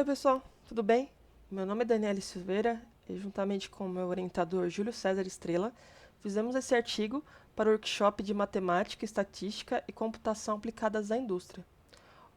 Oi, pessoal, tudo bem? Meu nome é Daniele Silveira e, juntamente com o meu orientador Júlio César Estrela, fizemos esse artigo para o workshop de Matemática, Estatística e Computação Aplicadas à Indústria.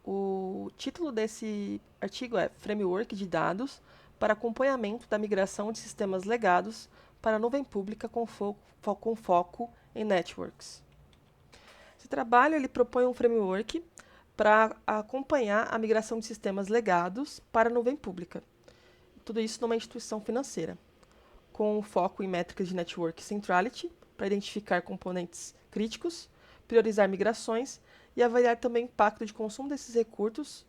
O título desse artigo é Framework de Dados para Acompanhamento da Migração de Sistemas Legados para a Nuvem Pública com foco em Networks. Esse trabalho ele propõe um framework para acompanhar a migração de sistemas legados para a nuvem pública. Tudo isso numa instituição financeira, com foco em métricas de network centrality, para identificar componentes críticos, priorizar migrações e avaliar também o impacto de consumo desses recursos,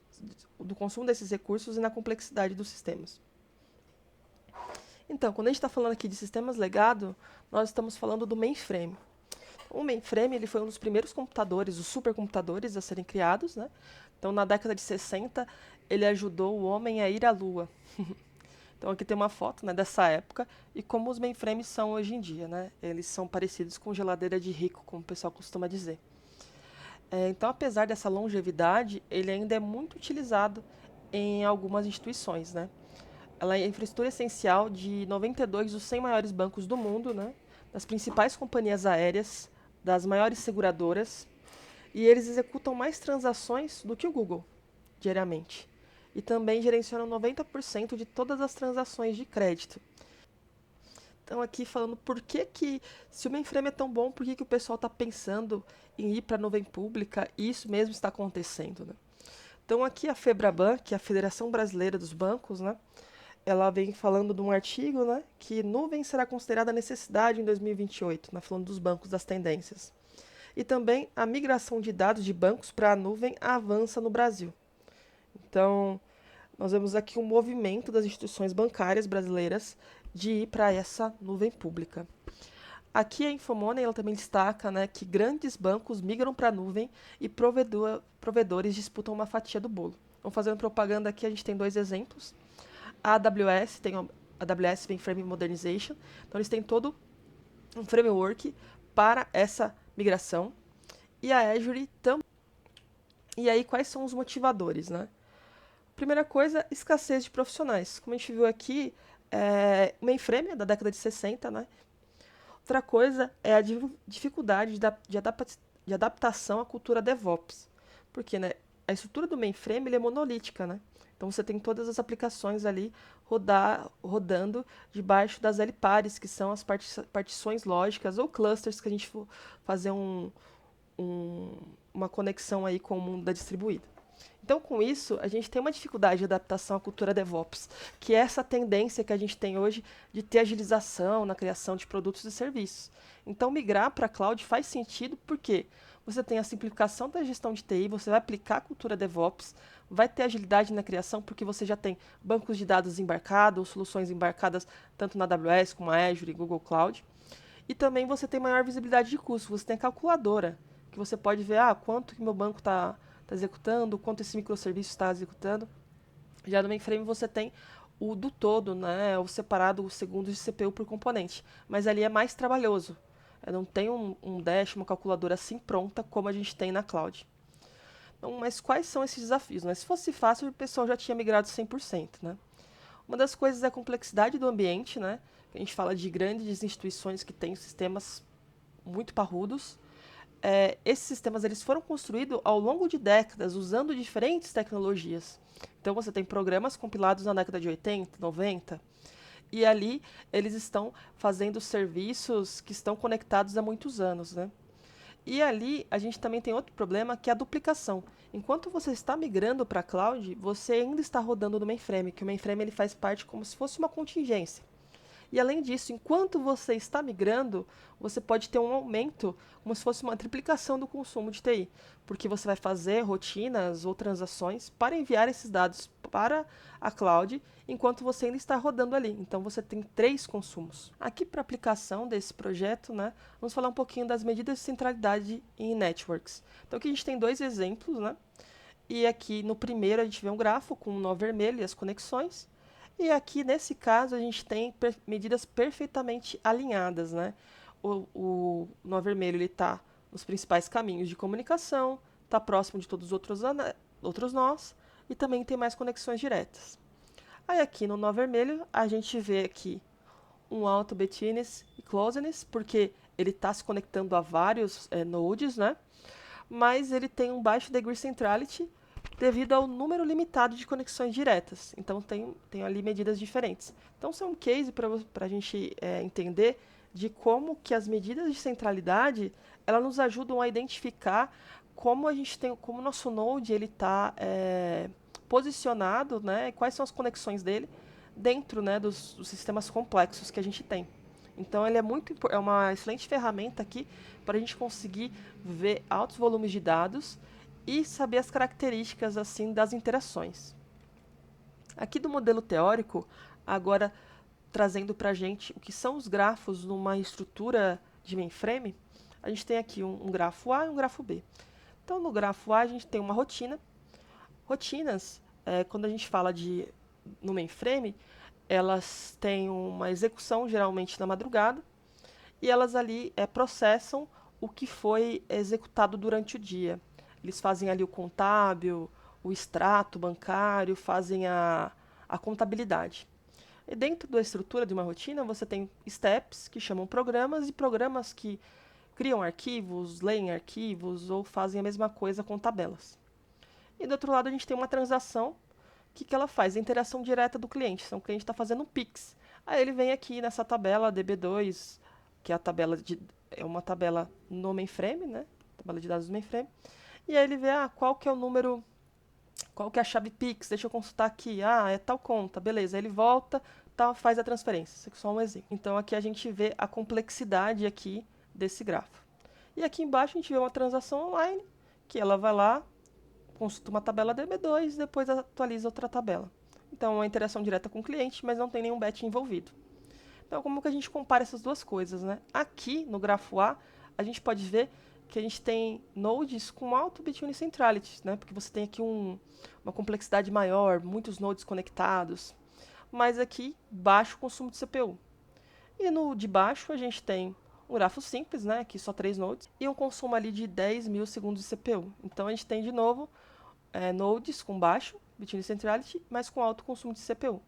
do consumo desses recursos e na complexidade dos sistemas. Então, quando a gente está falando aqui de sistemas legados, nós estamos falando do mainframe. O mainframe ele foi um dos primeiros computadores, os supercomputadores, a serem criados, né? Então, na década de 60, ele ajudou o homem a ir à Lua. Então, aqui tem uma foto, né, dessa época e como os mainframes são hoje em dia, né? Eles são parecidos com geladeira de rico, como o pessoal costuma dizer. Então, apesar dessa longevidade, ele ainda é muito utilizado em algumas instituições, né? Ela é a infraestrutura essencial de 92 dos 100 maiores bancos do mundo, né? Das principais companhias aéreas, das maiores seguradoras, e eles executam mais transações do que o Google, diariamente. E também gerenciam 90% de todas as transações de crédito. Então, aqui falando por que se o mainframe é tão bom, por que o pessoal está pensando em ir para a nuvem pública e isso mesmo está acontecendo, né? Então, aqui a FEBRABAN, que é a Federação Brasileira dos Bancos, né? Ela vem falando de um artigo, né? Que nuvem será considerada necessidade em 2028, né, falando dos bancos, das tendências. E também a migração de dados de bancos para a nuvem avança no Brasil. Então, nós vemos aqui um movimento das instituições bancárias brasileiras de ir para essa nuvem pública. Aqui a Infomoney ela também destaca, né, que grandes bancos migram para a nuvem e provedores disputam uma fatia do bolo. Então, fazendo propaganda aqui, a gente tem dois exemplos. A AWS tem a AWS vem Frame Modernization, então eles têm todo um framework para essa migração. E a Azure também. E aí, quais são os motivadores, né? Primeira coisa, escassez de profissionais. Como a gente viu aqui, o mainframe é da década de 60, né? Outra coisa é a dificuldade de adaptação à cultura DevOps. Porque, né, a estrutura do mainframe ele é monolítica, né? Então você tem todas as aplicações ali rodando debaixo das LPares, que são as partições lógicas ou clusters que a gente for fazer um, uma conexão aí com o mundo da distribuída. Então, com isso, a gente tem uma dificuldade de adaptação à cultura DevOps, que é essa tendência que a gente tem hoje de ter agilização na criação de produtos e serviços. Então, migrar para a cloud faz sentido porque você tem a simplificação da gestão de TI, você vai aplicar a cultura DevOps, vai ter agilidade na criação porque você já tem bancos de dados embarcados, soluções embarcadas tanto na AWS como na Azure e Google Cloud. E também você tem maior visibilidade de custo, você tem a calculadora, que você pode ver quanto que meu banco está executando, quanto esse microserviço está executando. Já no mainframe você tem o do todo, né, o separado, os segundos de CPU por componente. Mas ali é mais trabalhoso. Não tem um dash, uma calculadora assim pronta como a gente tem na cloud. Então, mas quais são esses desafios? Né? Se fosse fácil, o pessoal já tinha migrado 100%. Né? Uma das coisas é a complexidade do ambiente. Né? A gente fala de grandes instituições que têm sistemas muito parrudos. Esses sistemas eles foram construídos ao longo de décadas, usando diferentes tecnologias. Então, você tem programas compilados na década de 80, 90, e ali eles estão fazendo serviços que estão conectados há muitos anos, né? E ali a gente também tem outro problema que é a duplicação. Enquanto você está migrando para a cloud, você ainda está rodando no mainframe, que o mainframe ele faz parte como se fosse uma contingência. E além disso, enquanto você está migrando, você pode ter um aumento, como se fosse uma triplicação do consumo de TI, porque você vai fazer rotinas ou transações para enviar esses dados para a cloud, enquanto você ainda está rodando ali. Então você tem três consumos. Aqui para a aplicação desse projeto, né, vamos falar um pouquinho das medidas de centralidade em networks. Então aqui a gente tem dois exemplos, né? E aqui no primeiro a gente vê um grafo com um nó vermelho e as conexões. E aqui, nesse caso, a gente tem medidas perfeitamente alinhadas, né? O nó vermelho está nos principais caminhos de comunicação, está próximo de todos os outros nós, e também tem mais conexões diretas. Aí aqui no nó vermelho, a gente vê aqui um alto betweenness e closeness, porque ele está se conectando a vários nodes, né? Mas ele tem um baixo degree centrality devido ao número limitado de conexões diretas. Então, tem ali medidas diferentes. Então, isso é um case para a gente entender de como que as medidas de centralidade elas nos ajudam a identificar como a gente tem, como o nosso node ele está posicionado, né? E quais são as conexões dele dentro, né, dos sistemas complexos que a gente tem. Então, ele é uma excelente ferramenta aqui para a gente conseguir ver altos volumes de dados e saber as características assim das interações. Aqui do modelo teórico, agora trazendo para a gente o que são os grafos numa estrutura de mainframe, a gente tem aqui um grafo A e um grafo B. Então, no grafo A, a gente tem uma rotina. Rotinas, quando a gente fala no mainframe, elas têm uma execução geralmente na madrugada e elas ali processam o que foi executado durante o dia. Eles fazem ali o contábil, o extrato bancário, fazem a contabilidade. E dentro da estrutura de uma rotina, você tem steps, que chamam programas, e programas que criam arquivos, leem arquivos ou fazem a mesma coisa com tabelas. E do outro lado, a gente tem uma transação. O que ela faz? A interação direta do cliente. Então, o cliente está fazendo um Pix. Aí ele vem aqui nessa tabela DB2, que é a tabela é uma tabela no mainframe, né? Tabela de dados do mainframe. E aí ele vê qual que é o número, qual que é a chave Pix, deixa eu consultar aqui. É tal conta, beleza. Aí ele volta, faz a transferência. Isso aqui é só um exemplo. Então aqui a gente vê a complexidade aqui desse grafo. E aqui embaixo a gente vê uma transação online, que ela vai lá, consulta uma tabela DB2 e depois atualiza outra tabela. Então, é uma interação direta com o cliente, mas não tem nenhum batch envolvido. Então, como que a gente compara essas duas coisas, né? Aqui, no grafo A, a gente pode ver que a gente tem nodes com alto between centrality, né? Porque você tem aqui uma complexidade maior, muitos nodes conectados. Mas aqui, baixo consumo de CPU. E no de baixo, a gente tem um grafo simples, né? Aqui só 3 nodes. E um consumo ali de 10 mil segundos de CPU. Então, a gente tem, de novo, nodes com baixo between centrality, mas com alto consumo de CPU.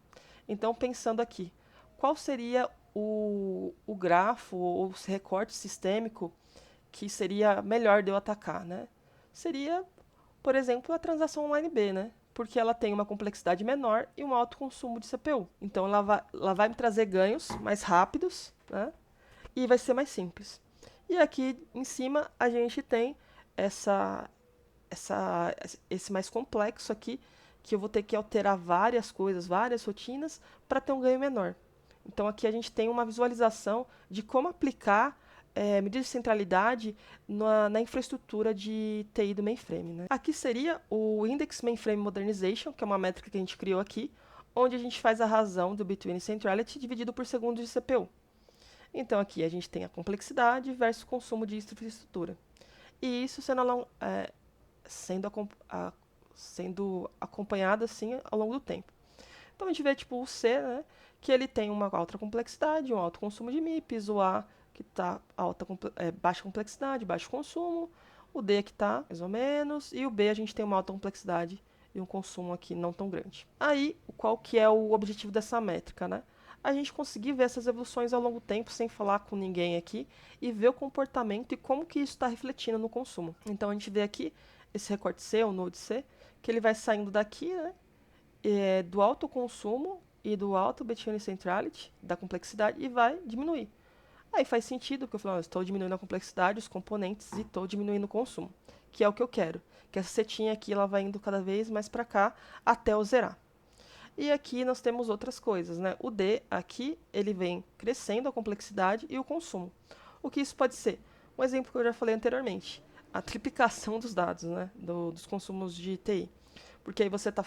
Então, pensando aqui, qual seria o grafo ou o recorte sistêmico que seria melhor de eu atacar, né? Seria, por exemplo, a transação online B, né? Porque ela tem uma complexidade menor e um alto consumo de CPU. Então, ela vai me trazer ganhos mais rápidos, né? E vai ser mais simples. E aqui em cima a gente tem esse mais complexo aqui, que eu vou ter que alterar várias coisas, várias rotinas, para ter um ganho menor. Então aqui a gente tem uma visualização de como aplicar medidas de centralidade na infraestrutura de TI do mainframe, né? Aqui seria o Index Mainframe Modernization, que é uma métrica que a gente criou aqui, onde a gente faz a razão do Between Centrality dividido por segundos de CPU. Então aqui a gente tem a complexidade versus consumo de infraestrutura. E isso sendo acompanhado assim ao longo do tempo. Então a gente vê tipo o C, né, que ele tem uma alta complexidade, um alto consumo de MIPS, o A que está baixa complexidade, baixo consumo, o D que está mais ou menos, e o B a gente tem uma alta complexidade e um consumo aqui não tão grande. Aí, qual que é o objetivo dessa métrica, né? A gente conseguir ver essas evoluções ao longo do tempo sem falar com ninguém aqui e ver o comportamento e como que isso está refletindo no consumo. Então a gente vê aqui esse recorte C, o node C, que ele vai saindo daqui, né, do alto consumo e do alto between centrality, da complexidade, e vai diminuir. Aí faz sentido, porque eu falo, estou diminuindo a complexidade, os componentes, e estou diminuindo o consumo, que é o que eu quero. Que essa setinha aqui ela vai indo cada vez mais para cá até eu zerar. E aqui nós temos outras coisas, né? O D aqui, ele vem crescendo a complexidade e o consumo. O que isso pode ser? Um exemplo que eu já falei anteriormente, a triplicação dos dados, né? Dos consumos de TI. Porque aí você está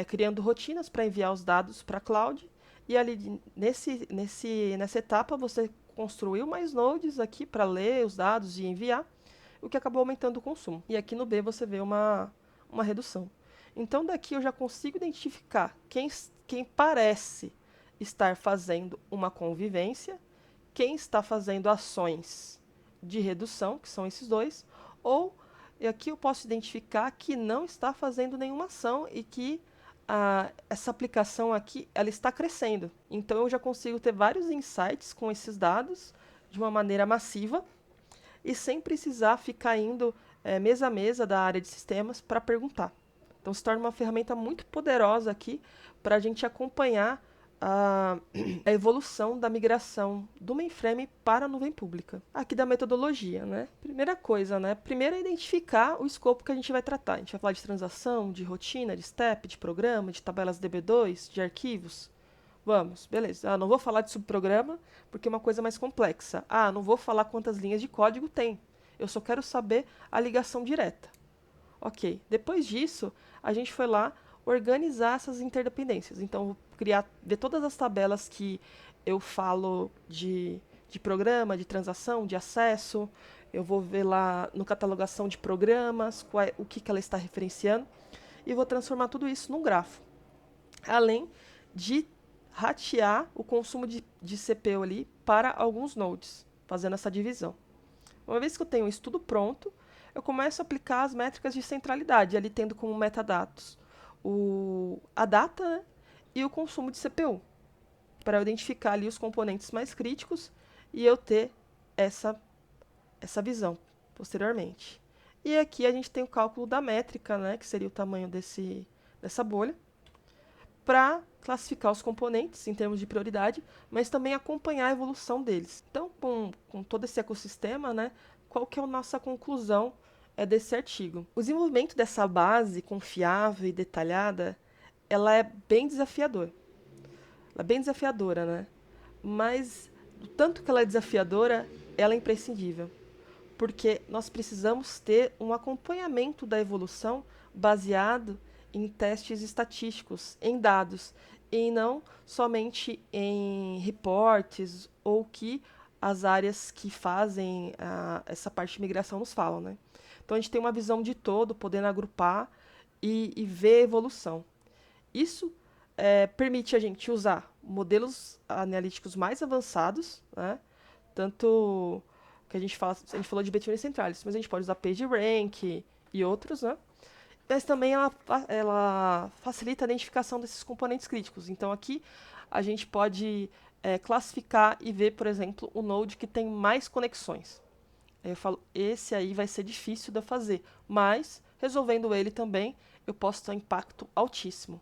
criando rotinas para enviar os dados para a cloud, e ali nessa etapa você construiu mais nodes aqui para ler os dados e enviar, o que acabou aumentando o consumo. E aqui no B você vê uma redução. Então daqui eu já consigo identificar quem parece estar fazendo uma convivência, quem está fazendo ações de redução, que são esses dois, ou E aqui eu posso identificar que não está fazendo nenhuma ação e que essa aplicação aqui ela está crescendo. Então eu já consigo ter vários insights com esses dados de uma maneira massiva e sem precisar ficar indo mesa a mesa da área de sistemas para perguntar. Então se torna uma ferramenta muito poderosa aqui para a gente acompanhar a evolução da migração do mainframe para a nuvem pública. Aqui da metodologia, né? Primeira coisa, né? Primeiro é identificar o escopo que a gente vai tratar. A gente vai falar de transação, de rotina, de step, de programa, de tabelas DB2, de arquivos. Vamos, beleza. Não vou falar de subprograma, porque é uma coisa mais complexa. Não vou falar quantas linhas de código tem. Eu só quero saber a ligação direta. Ok. Depois disso, a gente foi lá organizar essas interdependências. Então, vou ver todas as tabelas que eu falo de programa, de transação, de acesso. Eu vou ver lá no catalogação de programas, o que ela está referenciando. E vou transformar tudo isso num grafo. Além de ratear o consumo de CPU ali para alguns nodes, fazendo essa divisão. Uma vez que eu tenho isso tudo pronto, eu começo a aplicar as métricas de centralidade, ali tendo como metadados a data, né, e o consumo de CPU, para eu identificar ali os componentes mais críticos e eu ter essa visão posteriormente. E aqui a gente tem o cálculo da métrica, né, que seria o tamanho dessa bolha, para classificar os componentes em termos de prioridade, mas também acompanhar a evolução deles. Então, com todo esse ecossistema, né, qual que é a nossa conclusão desse artigo? O desenvolvimento dessa base confiável e detalhada, ela é bem desafiadora. Ela é bem desafiadora, né? Mas, do tanto que ela é desafiadora, ela é imprescindível. Porque nós precisamos ter um acompanhamento da evolução baseado em testes estatísticos, em dados, e não somente em reportes ou que as áreas que fazem essa parte de migração nos falam, né? Então a gente tem uma visão de todo, podendo agrupar e ver a evolução. Isso permite a gente usar modelos analíticos mais avançados, né? Tanto que a gente falou de B-Tuning Centralis, mas a gente pode usar PageRank e outros, né? Mas também ela facilita a identificação desses componentes críticos. Então aqui a gente pode classificar e ver, por exemplo, o node que tem mais conexões. Aí eu falo, esse aí vai ser difícil de eu fazer, mas resolvendo ele também, eu posso ter um impacto altíssimo.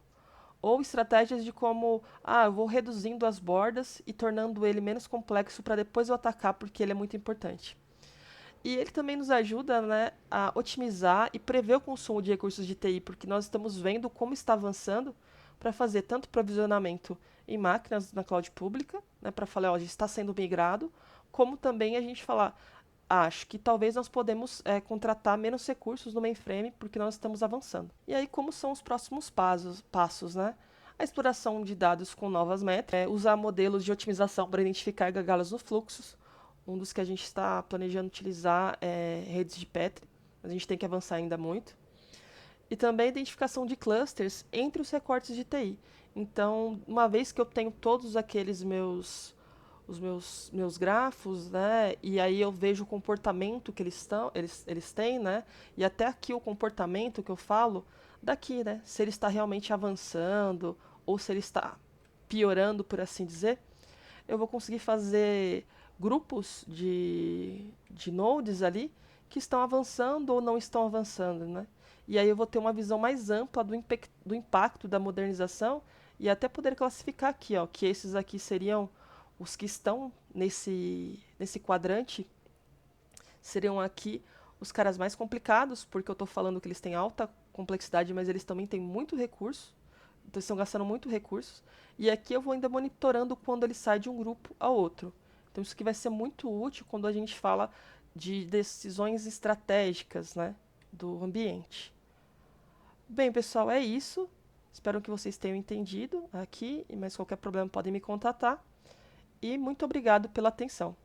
Ou estratégias de como, eu vou reduzindo as bordas e tornando ele menos complexo para depois eu atacar, porque ele é muito importante. E ele também nos ajuda, né, a otimizar e prever o consumo de recursos de TI, porque nós estamos vendo como está avançando para fazer tanto provisionamento em máquinas na cloud pública, né, para falar, já está sendo migrado, como também a gente falar, acho que talvez nós podemos contratar menos recursos no mainframe porque nós estamos avançando. E aí, como são os próximos passos, né? A exploração de dados com novas métricas, usar modelos de otimização para identificar gargalos nos fluxos. Um dos que a gente está planejando utilizar é redes de Petri, mas a gente tem que avançar ainda muito. E também a identificação de clusters entre os recortes de TI. Então, uma vez que eu tenho todos aqueles meus grafos, né? E aí eu vejo o comportamento que eles têm, né? E até aqui o comportamento que eu falo daqui, né? Se ele está realmente avançando ou se ele está piorando, por assim dizer, eu vou conseguir fazer grupos de nodes ali que estão avançando ou não estão avançando, né? E aí eu vou ter uma visão mais ampla do impacto da modernização e até poder classificar aqui, ó, que esses aqui seriam os que estão nesse quadrante, seriam aqui os caras mais complicados, porque eu estou falando que eles têm alta complexidade, mas eles também têm muito recurso, então estão gastando muito recursos. E aqui eu vou ainda monitorando quando ele sai de um grupo ao outro. Então isso aqui vai ser muito útil quando a gente fala de decisões estratégicas, né, do ambiente. Bem, pessoal, é isso. Espero que vocês tenham entendido aqui, mas qualquer problema podem me contatar. E muito obrigado pela atenção.